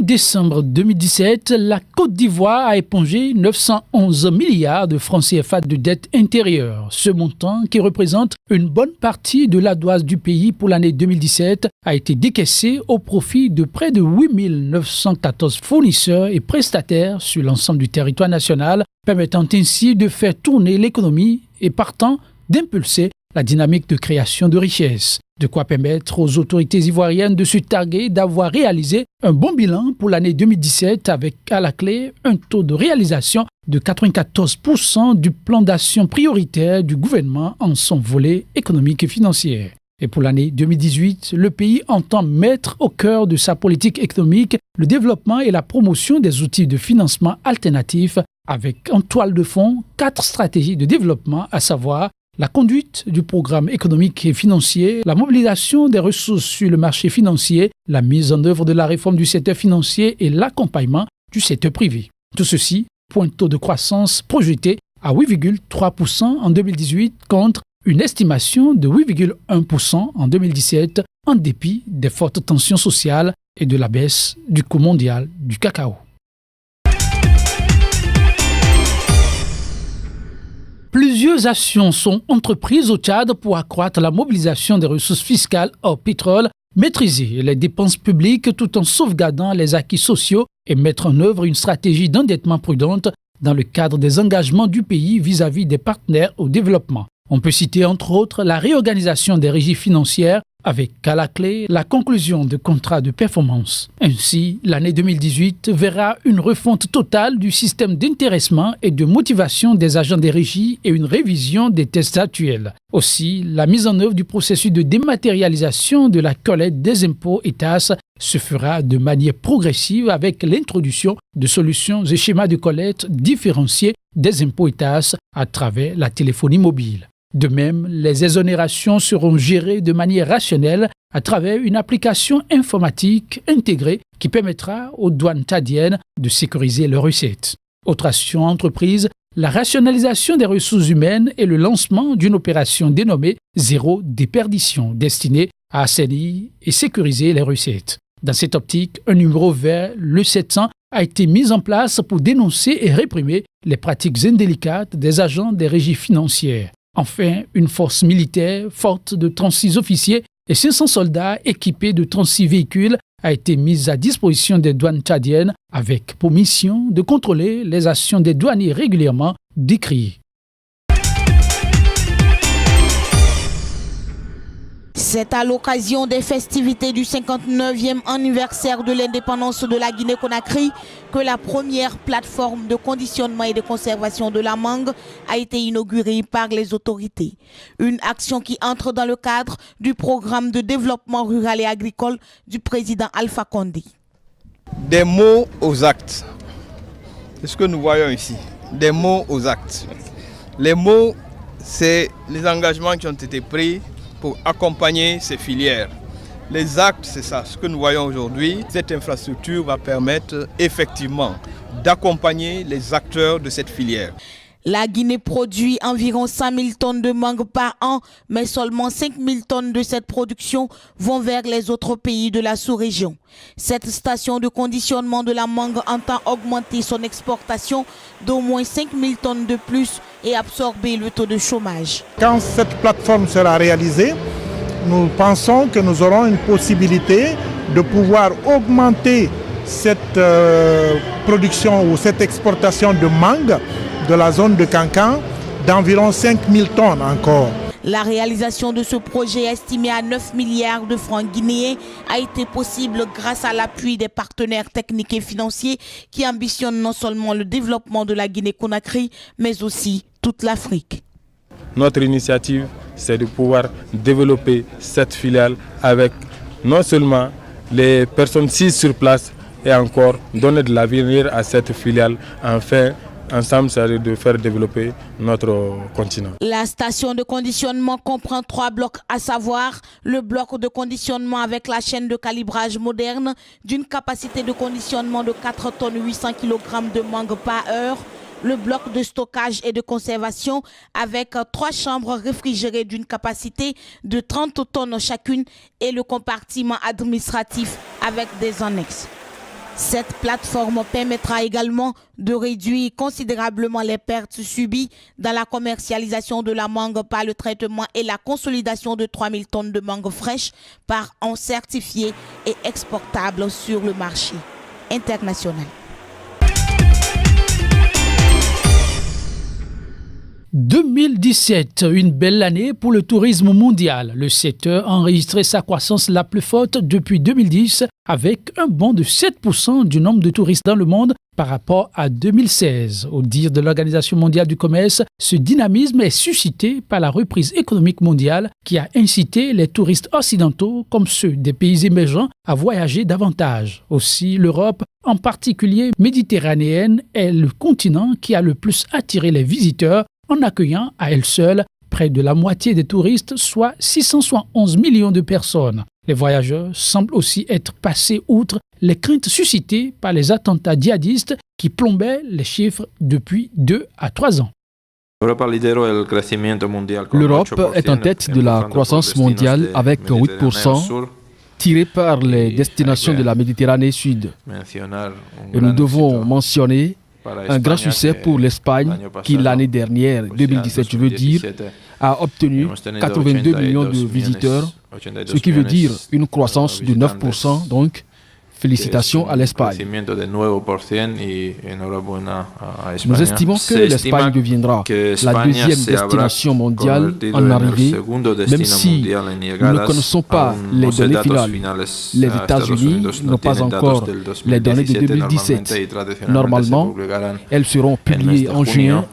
décembre 2017, la Côte d'Ivoire a épongé 911 milliards de francs CFA de dette intérieure. Ce montant, qui représente une bonne partie de l'ardoise du pays pour l'année 2017, a été décaissé au profit de près de 8 914 fournisseurs et prestataires sur l'ensemble du territoire national, permettant ainsi de faire tourner l'économie et partant d'impulser la dynamique de création de richesses. De quoi permettre aux autorités ivoiriennes de se targuer d'avoir réalisé un bon bilan pour l'année 2017 avec à la clé un taux de réalisation de 94% du plan d'action prioritaire du gouvernement en son volet économique et financier. Et pour l'année 2018, le pays entend mettre au cœur de sa politique économique le développement et la promotion des outils de financement alternatifs avec en toile de fond 4 stratégies de développement, à savoir la conduite du programme économique et financier, la mobilisation des ressources sur le marché financier, la mise en œuvre de la réforme du secteur financier et l'accompagnement du secteur privé. Tout ceci pour un taux de croissance projeté à 8,3% en 2018 contre une estimation de 8,1% en 2017 en dépit des fortes tensions sociales et de la baisse du coût mondial du cacao. Plusieurs actions sont entreprises au Tchad pour accroître la mobilisation des ressources fiscales hors pétrole, maîtriser les dépenses publiques tout en sauvegardant les acquis sociaux et mettre en œuvre une stratégie d'endettement prudente dans le cadre des engagements du pays vis-à-vis des partenaires au développement. On peut citer entre autres la réorganisation des régies financières avec à la clé la conclusion de contrats de performance. Ainsi, l'année 2018 verra une refonte totale du système d'intéressement et de motivation des agents des régies et une révision des tests actuels. Aussi, la mise en œuvre du processus de dématérialisation de la collecte des impôts et taxes se fera de manière progressive avec l'introduction de solutions et schémas de collecte différenciés des impôts et taxes à travers la téléphonie mobile. De même, les exonérations seront gérées de manière rationnelle à travers une application informatique intégrée qui permettra aux douanes tchadiennes de sécuriser leurs recettes. Autre action entreprise, la rationalisation des ressources humaines et le lancement d'une opération dénommée Zéro déperdition, destinée à assainir et sécuriser les recettes. Dans cette optique, un numéro vert, le 700, a été mis en place pour dénoncer et réprimer les pratiques indélicates des agents des régies financières. Enfin, une force militaire forte de 36 officiers et 500 soldats équipés de 36 véhicules a été mise à disposition des douanes tchadiennes avec pour mission de contrôler les actions des douaniers régulièrement décriées. C'est à l'occasion des festivités du 59e anniversaire de l'indépendance de la Guinée-Conakry que la première plateforme de conditionnement et de conservation de la mangue a été inaugurée par les autorités. Une action qui entre dans le cadre du programme de développement rural et agricole du président Alpha Condé. Des mots aux actes. C'est ce que nous voyons ici. Des mots aux actes. Les mots, c'est les engagements qui ont été pris pour accompagner ces filières. Les actes, c'est ça, ce que nous voyons aujourd'hui. Cette infrastructure va permettre effectivement d'accompagner les acteurs de cette filière. La Guinée produit environ 5 000 tonnes de mangue par an, mais seulement 5 000 tonnes de cette production vont vers les autres pays de la sous-région. Cette station de conditionnement de la mangue entend augmenter son exportation d'au moins 5 000 tonnes de plus et absorber le taux de chômage. Quand cette plateforme sera réalisée, nous pensons que nous aurons une possibilité de pouvoir augmenter cette production ou cette exportation de mangue de la zone de Cancan d'environ 5 000 tonnes encore. La réalisation de ce projet estimé à 9 milliards de francs guinéens a été possible grâce à l'appui des partenaires techniques et financiers qui ambitionnent non seulement le développement de la Guinée-Conakry, mais aussi toute l'Afrique. Notre initiative, c'est de pouvoir développer cette filiale avec non seulement les personnes sises sur place et encore donner de l'avenir à cette filiale enfin. Ensemble, c'est de faire développer notre continent. La station de conditionnement comprend 3 blocs, à savoir le bloc de conditionnement avec la chaîne de calibrage moderne d'une capacité de conditionnement de 4 tonnes 800 kg de mangue par heure, le bloc de stockage et de conservation avec 3 chambres réfrigérées d'une capacité de 30 tonnes chacune et le compartiment administratif avec des annexes. Cette plateforme permettra également de réduire considérablement les pertes subies dans la commercialisation de la mangue par le traitement et la consolidation de 3000 tonnes de mangue fraîche par an certifié et exportable sur le marché international. 2017, une belle année pour le tourisme mondial. Le secteur a enregistré sa croissance la plus forte depuis 2010 avec un bond de 7% du nombre de touristes dans le monde par rapport à 2016. Au dire de l'Organisation mondiale du commerce, ce dynamisme est suscité par la reprise économique mondiale qui a incité les touristes occidentaux comme ceux des pays émergents à voyager davantage. Aussi, l'Europe, en particulier méditerranéenne, est le continent qui a le plus attiré les visiteurs en accueillant à elle seule près de la moitié des touristes, soit 671 millions de personnes. Les voyageurs semblent aussi être passés outre les craintes suscitées par les attentats djihadistes qui plombaient les chiffres depuis 2 à 3 ans. L'Europe est en tête de la croissance mondiale avec 8%, tirée par les destinations de la Méditerranée Sud. Et nous devons mentionner un grand succès pour l'Espagne qui, l'année dernière, 2017 je veux dire, a obtenu 82 millions de visiteurs, ce qui veut dire une croissance de 9%, donc félicitations à l'Espagne. Nous estimons que l'Espagne deviendra la deuxième destination mondiale en arrivée, même si nous ne connaissons pas les données finales. Les États-Unis n'ont pas encore les données de 2017. Normalement, elles seront publiées en juin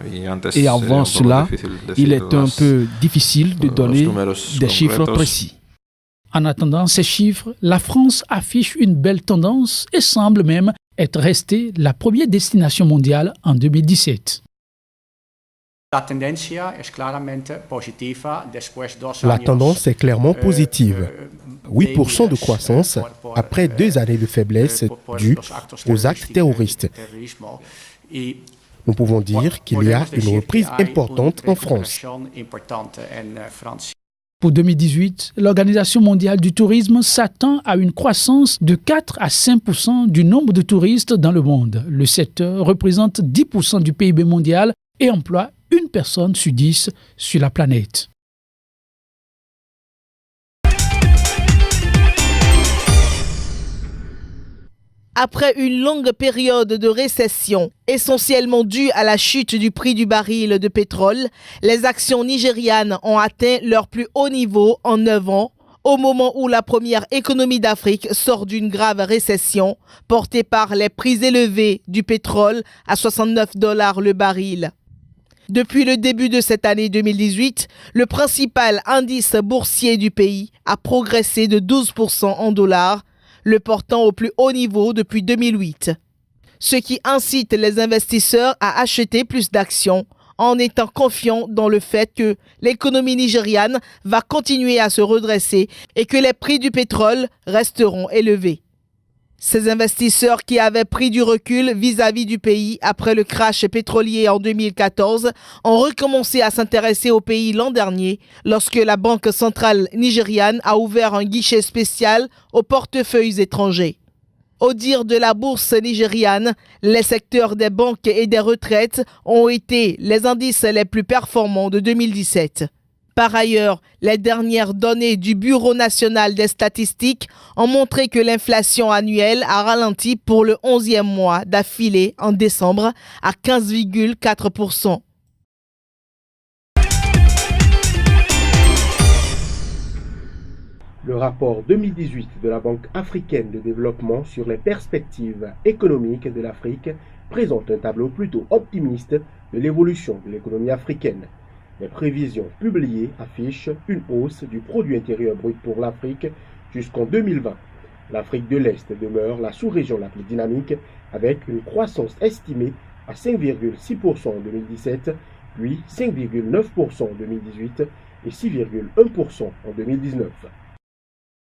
et avant cela, il est un peu difficile de donner des chiffres précis. En attendant ces chiffres, la France affiche une belle tendance et semble même être restée la première destination mondiale en 2017. La tendance est clairement positive. 8% de croissance après 2 années de faiblesse dues aux actes terroristes. Nous pouvons dire qu'il y a une reprise importante en France. Pour 2018, l'Organisation mondiale du tourisme s'attend à une croissance de 4 à 5% du nombre de touristes dans le monde. Le secteur représente 10% du PIB mondial et emploie 1 personne sur 10 sur la planète. Après une longue période de récession, essentiellement due à la chute du prix du baril de pétrole, les actions nigérianes ont atteint leur plus haut niveau en 9 ans, au moment où la première économie d'Afrique sort d'une grave récession, portée par les prix élevés du pétrole à $69 le baril. Depuis le début de cette année 2018, le principal indice boursier du pays a progressé de 12% en dollars, le portant au plus haut niveau depuis 2008. Ce qui incite les investisseurs à acheter plus d'actions en étant confiants dans le fait que l'économie nigériane va continuer à se redresser et que les prix du pétrole resteront élevés. Ces investisseurs qui avaient pris du recul vis-à-vis du pays après le crash pétrolier en 2014 ont recommencé à s'intéresser au pays l'an dernier lorsque la Banque centrale nigériane a ouvert un guichet spécial aux portefeuilles étrangers. Au dire de la bourse nigériane, les secteurs des banques et des retraites ont été les indices les plus performants de 2017. Par ailleurs, les dernières données du Bureau national des statistiques ont montré que l'inflation annuelle a ralenti pour le 11e mois d'affilée en décembre à 15,4%. Le rapport 2018 de la Banque africaine de développement sur les perspectives économiques de l'Afrique présente un tableau plutôt optimiste de l'évolution de l'économie africaine. Les prévisions publiées affichent une hausse du produit intérieur brut pour l'Afrique jusqu'en 2020. L'Afrique de l'Est demeure la sous-région la plus dynamique avec une croissance estimée à 5,6% en 2017, puis 5,9% en 2018 et 6,1% en 2019.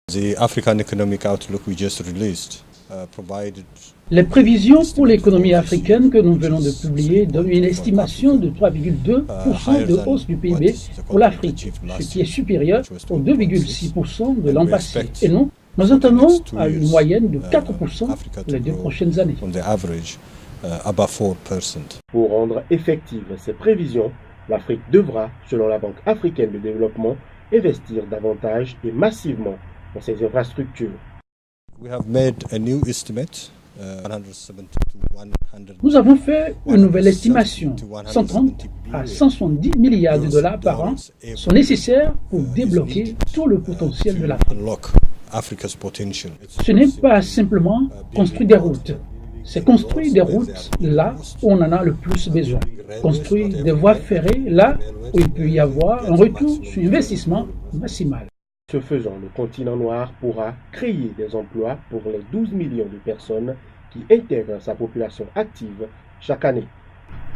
The African Economic Outlook we just released provided. Les prévisions pour l'économie africaine que nous venons de publier donnent une estimation de 3,2% de hausse du PIB pour l'Afrique, ce qui est supérieur aux 2,6% de l'an passé. Et non, Nous attendons à une moyenne de 4% les 2 prochaines années. Pour rendre effectives ces prévisions, l'Afrique devra, selon la Banque africaine de développement, investir davantage et massivement dans ses infrastructures. Nous avons fait une nouvelle estimation. 130 à 170 milliards de dollars par an sont nécessaires pour débloquer tout le potentiel de l'Afrique. Ce n'est pas simplement construire des routes. C'est construire des routes là où on en a le plus besoin. Construire des voies ferrées là où il peut y avoir un retour sur investissement maximal. Ce faisant, le continent noir pourra créer des emplois pour les 12 millions de personnes qui intègrent sa population active chaque année.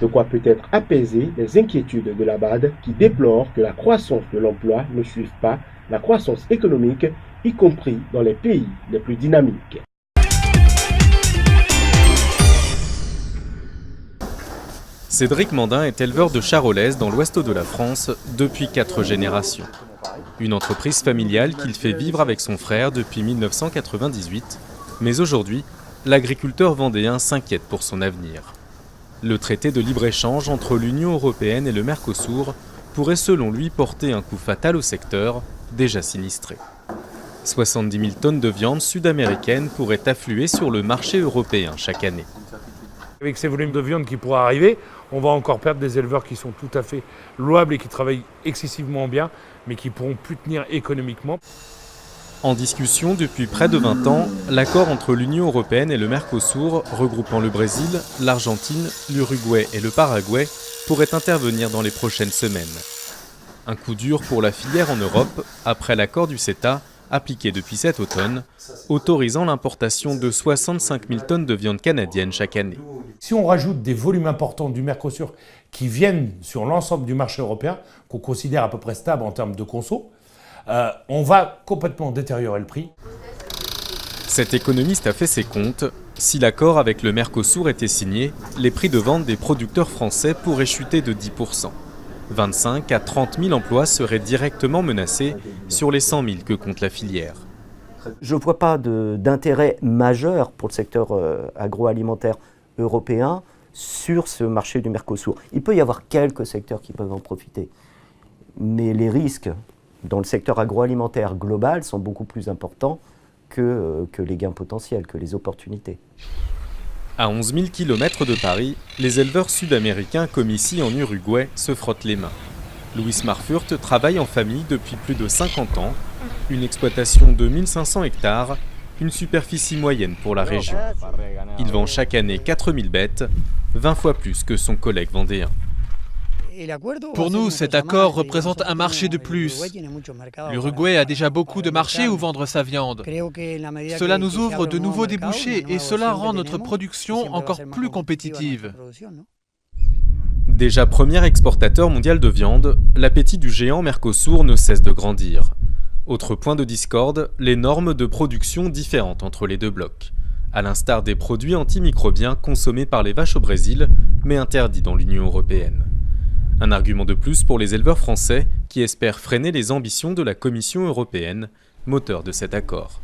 De quoi peut-être apaiser les inquiétudes de la BAD qui déplore que la croissance de l'emploi ne suive pas la croissance économique, y compris dans les pays les plus dynamiques. Cédric Mandin est éleveur de charolaises dans l'ouest de la France depuis 4 générations. Une entreprise familiale qu'il fait vivre avec son frère depuis 1998. Mais aujourd'hui, l'agriculteur vendéen s'inquiète pour son avenir. Le traité de libre-échange entre l'Union européenne et le Mercosur pourrait selon lui porter un coup fatal au secteur, déjà sinistré. 70 000 tonnes de viande sud-américaine pourraient affluer sur le marché européen chaque année. Avec ces volumes de viande qui pourraient arriver, on va encore perdre des éleveurs qui sont tout à fait louables et qui travaillent excessivement bien, mais qui ne pourront plus tenir économiquement. En discussion depuis près de 20 ans, l'accord entre l'Union européenne et le Mercosur, regroupant le Brésil, l'Argentine, l'Uruguay et le Paraguay, pourrait intervenir dans les prochaines semaines. Un coup dur pour la filière en Europe, après l'accord du CETA, appliqué depuis cet automne, autorisant l'importation de 65 000 tonnes de viande canadienne chaque année. Si on rajoute des volumes importants du Mercosur qui viennent sur l'ensemble du marché européen, qu'on considère à peu près stable en termes de conso, on va complètement détériorer le prix. Cet économiste a fait ses comptes. Si l'accord avec le Mercosur était signé, les prix de vente des producteurs français pourraient chuter de 10%. 25 à 30 000 emplois seraient directement menacés sur les 100 000 que compte la filière. Je ne vois pas d'intérêt majeur pour le secteur agroalimentaire européen sur ce marché du Mercosur. Il peut y avoir quelques secteurs qui peuvent en profiter, mais les risques dans le secteur agroalimentaire global sont beaucoup plus importants que les gains potentiels, que les opportunités. À 11 000 km de Paris, les éleveurs sud-américains comme ici en Uruguay se frottent les mains. Louis Marfurt travaille en famille depuis plus de 50 ans, une exploitation de 1500 hectares, une superficie moyenne pour la région. Il vend chaque année 4000 bêtes, 20 fois plus que son collègue vendéen. Pour nous, cet accord représente un marché de plus. L'Uruguay a déjà beaucoup de marchés où vendre sa viande. Cela nous ouvre de nouveaux débouchés et cela rend notre production encore plus compétitive. Déjà premier exportateur mondial de viande, l'appétit du géant Mercosur ne cesse de grandir. Autre point de discorde, les normes de production différentes entre les deux blocs, à l'instar des produits antimicrobiens consommés par les vaches au Brésil, mais interdits dans l'Union européenne. Un argument de plus pour les éleveurs français qui espèrent freiner les ambitions de la Commission européenne, moteur de cet accord.